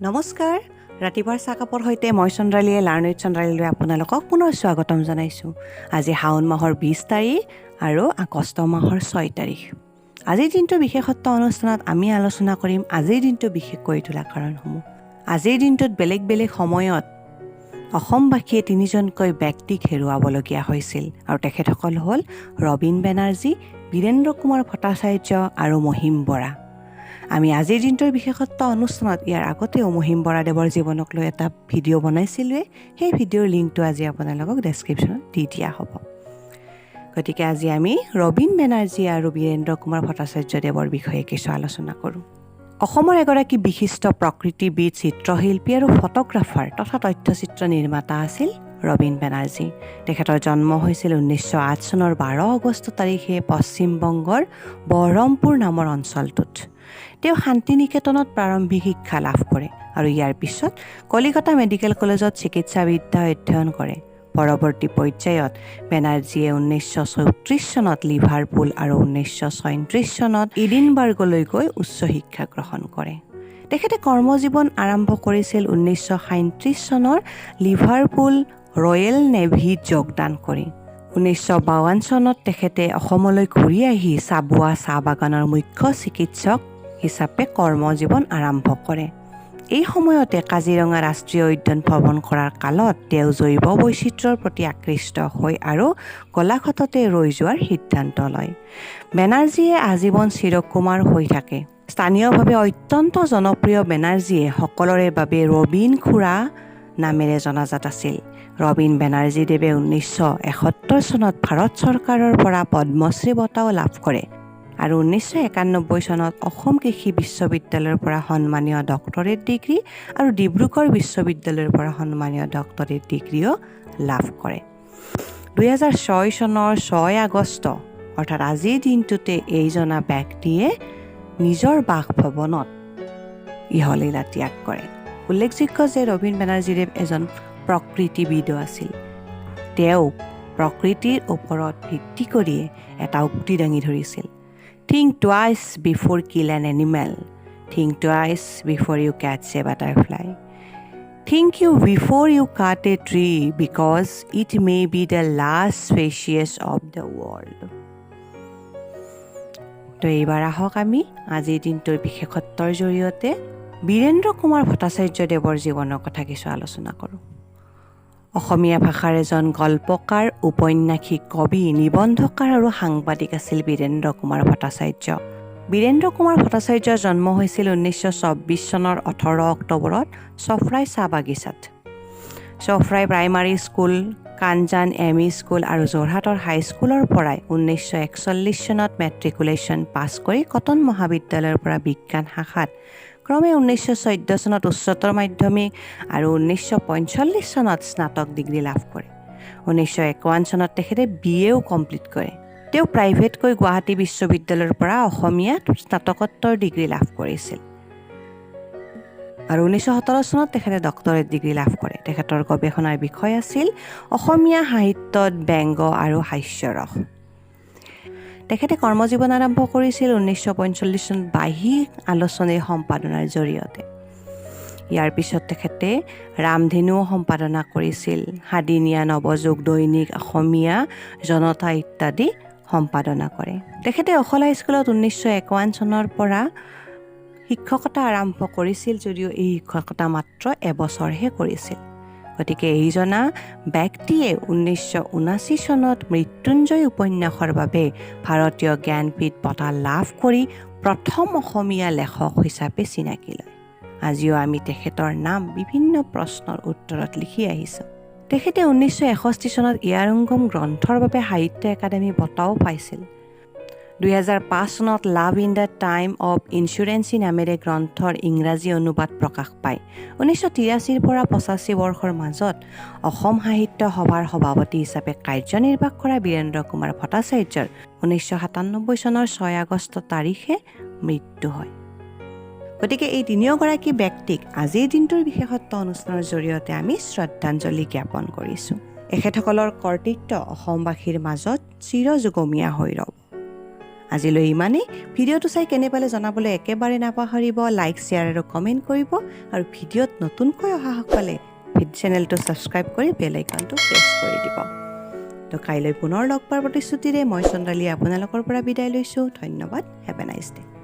নমস্কাৰ, ৰাতিপুৱাৰ চাহকাপৰ সৈতে মই চন্দ্ৰালীয়ে লাৰ্ণিত চন্দ্ৰালীলৈ আপোনালোকক পুনৰ স্বাগতম জনাইছোঁ। আজি শাওণ মাহৰ 20 তাৰিখ আৰু আগষ্ট মাহৰ 6 তাৰিখ। আজিৰ দিনটোৰ বিশেষত্ব অনুষ্ঠানত আমি আলোচনা কৰিম আজিৰ দিনটো বিশেষ কৰি তোলা কাৰণসমূহ। আজিৰ দিনটোত বেলেগ বেলেগ সময়ত অসমবাসীয়ে 3জনকৈ ব্যক্তিক হেৰুৱাবলগীয়া হৈছিল আৰু তেখেতসকল হ'ল ৰবীন বেনাৰ্জী, বীৰেন্দ্ৰ কুমাৰ ভট্টাচাৰ্য আৰু মহিম বৰা। আমি আজিৰ দিনটোৰ বিশেষত্ব অনুষ্ঠানত ইয়াৰ আগতেও মহিম বৰাদেৱৰ জীৱনক লৈ এটা ভিডিঅ' বনাইছিলোঁৱে। সেই ভিডিঅ'ৰ লিংকটো আজি আপোনালোকক ডেছক্ৰিপশ্যনত দি দিয়া হ'ব। গতিকে আজি আমি ৰবীন বেনাৰ্জী আৰু বীৰেন্দ্ৰ কুমাৰ ভট্টাচাৰ্যদেৱৰ বিষয়ে কিছু আলোচনা কৰোঁ। অসমৰ এগৰাকী বিশিষ্ট প্ৰকৃতিবিদ, চিত্ৰশিল্পী আৰু ফটোগ্ৰাফাৰ তথা তথ্যচিত্ৰ নিৰ্মাতা আছিল ৰবীন বেনাৰ্জী। তেখেতৰ জন্ম হৈছিল 1908 চনৰ 12 আগষ্ট তাৰিখে পশ্চিমবংগৰ বহৰমপুৰ নামৰ অঞ্চলটোত। তেওঁ শান্তি নিকেতনত প্ৰাৰম্ভিক শিক্ষা লাভ কৰে আৰু ইয়াৰ পিছত কলিকতা মেডিকেল কলেজত চিকিৎসাবিদ্যা অধ্যয়ন কৰে। পৰৱৰ্তী পৰ্যায়ত বেনাৰ্জীয়ে 1934 চনত লিভাৰপুল আৰু 1936 চনত ইডিনবাৰ্গলৈ গৈ উচ্চ শিক্ষা গ্ৰহণ কৰে। তেখেতে কৰ্মজীৱন আৰম্ভ কৰিছিল 1937 চনৰ লিভাৰপুল ৰয়েল নেভিত যোগদান কৰি। 1952 চনত তেখেতে অসমলৈ ঘূৰি আহি চাবুৱা চাহ বাগানৰ মুখ্য চিকিৎসক হিচাপে কৰ্মজীৱন আৰম্ভ কৰে। এই সময়তে কাজিৰঙা ৰাষ্ট্ৰীয় উদ্যান ভ্ৰমণ কৰাৰ কালত তেওঁ জৈৱ বৈচিত্ৰ্যৰ প্ৰতি আকৃষ্ট হৈ আৰু গোলাঘাটতে ৰৈ যোৱাৰ সিদ্ধান্ত লয়। বেনাৰ্জীয়ে আজীৱন চিৰকুমাৰ হৈ থাকে। স্থানীয়ভাৱে অত্যন্ত জনপ্ৰিয় বেনাৰ্জীয়ে সকলোৰে বাবে ৰবীন খুৰা নামেৰে জনাজাত আছিল। ৰবীন বেনাৰ্জীদেৱে 1971 চনত ভাৰত চৰকাৰৰ পৰা পদ্মশ্ৰী বঁটাও লাভ কৰে আৰু 1991 চনত অসম কৃষি বিশ্ববিদ্যালয়ৰ পৰা সন্মানীয় ডক্টৰেট ডিগ্ৰী আৰু ডিব্ৰুগড় বিশ্ববিদ্যালয়ৰ পৰা সন্মানীয় ডক্টৰেট ডিগ্ৰীও লাভ কৰে। 2006 চনৰ 6 আগষ্ট অৰ্থাৎ আজিৰ দিনটোতে এইজনা ব্যক্তিয়ে নিজৰ বাসভৱনত ইহলীলা ত্যাগ কৰে। উল্লেখযোগ্য যে ৰবীন বেনাৰ্জীদেৱ এজন প্ৰকৃতিবিদো আছিল। তেওঁ প্ৰকৃতিৰ ওপৰত ভিত্তি কৰিয়ে এটা উক্তি দাঙি ধৰিছিল, Think twice before kill an animal. Think twice before you catch a butterfly. Think you before you cut a tree because it may be the last species of the world. তো এইবাৰ আহক আমি আজিৰ দিনটোৰ বিশেষত্বৰ জৰিয়তে বীৰেন্দ্ৰ কুমাৰ ভট্টাচাৰ্যদেৱৰ জীৱনৰ কথা কিছু আলোচনা কৰোঁ। অসমীয়া ভাষাৰ এজন গল্পকাৰ, উপন্যাসিক, কবি, নিবন্ধকাৰ আৰু সাংবাদিক আছিল বীৰেন্দ্ৰ কুমাৰ ভট্টাচাৰ্য। বীৰেন্দ্ৰ কুমাৰ ভট্টাচাৰ্যৰ জন্ম হৈছিল 1924 চনৰ 18 অক্টোবৰত চফৰাই চাহ বাগিচাত। চফৰাই প্ৰাইমাৰী স্কুল, কাঞ্জান এম.ই. স্কুল আৰু যোৰহাটৰ হাইস্কুলৰ পৰাই 1941 চনত মেট্ৰিকুলেশ্যন পাছ কৰি কটন মহাবিদ্যালয়ৰ পৰা বিজ্ঞান শাখাত, ক্ৰমে 1914 চনত উচ্চতৰ মাধ্যমিক আৰু 1945 চনত স্নাতক ডিগ্ৰী লাভ কৰে। 1951 চনত তেখেতে BA কমপ্লিট কৰে। তেওঁ প্ৰাইভেটকৈ গুৱাহাটী বিশ্ববিদ্যালয়ৰ পৰা অসমীয়াত স্নাতকোত্তৰ ডিগ্ৰী লাভ কৰিছিল আৰু 1917 চনত তেখেতে ডক্টৰেট ডিগ্ৰী লাভ কৰে। তেখেতৰ গৱেষণাৰ বিষয় আছিল অসমীয়া সাহিত্যত ব্যংগ আৰু হাস্যৰস। তেখেতে কৰ্মজীৱন আৰম্ভ কৰিছিল 1945 চনত বাৰ্ষিক আলোচনীৰ সম্পাদনাৰ জৰিয়তে। ইয়াৰ পিছত তেখেতে ৰামধেনুও সম্পাদনা কৰিছিল, সাদিনীয়া, নৱযুগ, দৈনিক অসমীয়া, জনতা ইত্যাদি সম্পাদনা কৰে। তেখেতে অখলা স্কুলত 1951 চনৰ পৰা শিক্ষকতা আৰম্ভ কৰিছিল যদিও এই শিক্ষকতা মাত্ৰ এবছৰহে কৰিছিল। গতিকে এইজনা ব্যক্তিয়ে 1979 চনত মৃত্যুঞ্জয় উপন্যাসৰ বাবে ভাৰতীয় জ্ঞানপীঠ বঁটা লাভ কৰি প্ৰথম অসমীয়া লেখক হিচাপে চিনাকি লয়। আজিও আমি তেখেতৰ নাম বিভিন্ন প্ৰশ্নৰ উত্তৰত লিখি আহিছোঁ। তেখেতে 1961 চনত ইয়াৰুংগম গ্ৰন্থৰ বাবে সাহিত্য একাডেমী বঁটাও পাইছিল। 2005 চনত love in the time of insurgency নামেৰে গ্ৰন্থৰ ইংৰাজী অনুবাদ প্ৰকাশ পায়। 1983 পৰা 85 বৰ্ষৰ মাজত অসম সাহিত্য সভাৰ সভাপতি হিচাপে কাৰ্যনিৰ্বাহ কৰা বীৰেন্দ্ৰ কুমাৰ ভট্টাচাৰ্যৰ 1997 চনৰ 6 আগষ্ট তাৰিখে মৃত্যু হয়। গতিকে এই তিনিওগৰাকী ব্যক্তিক আজিৰ দিনটোৰ বিশেষত্ব অনুষ্ঠানৰ জৰিয়তে আমি শ্ৰদ্ধাঞ্জলি জ্ঞাপন কৰিছোঁ। এখেতসকলৰ কৰ্তৃত্ব অসমবাসীৰ মাজত চিৰযুগমীয়া হৈ ৰ'ব। আজিলৈ ইমানেই। ভিডিঅ'টো চাই কেনে পালে জনাবলৈ একেবাৰে নাপাহৰিব। লাইক, শ্বেয়াৰ আৰু কমেণ্ট কৰিব। আৰু ভিডিঅ'ত নতুনকৈ অহাসকলে চেনেলটো ছাবস্ক্ৰাইব কৰি বেল আইকনটো প্ৰেছ কৰি দিব। তো কাইলৈ পুনৰ লগ পোৱাৰ প্ৰতিশ্ৰুতিৰে মই চন্দ্ৰালীয়ে আপোনালোকৰ পৰা বিদায় লৈছোঁ। ধন্যবাদ। Have a nice day.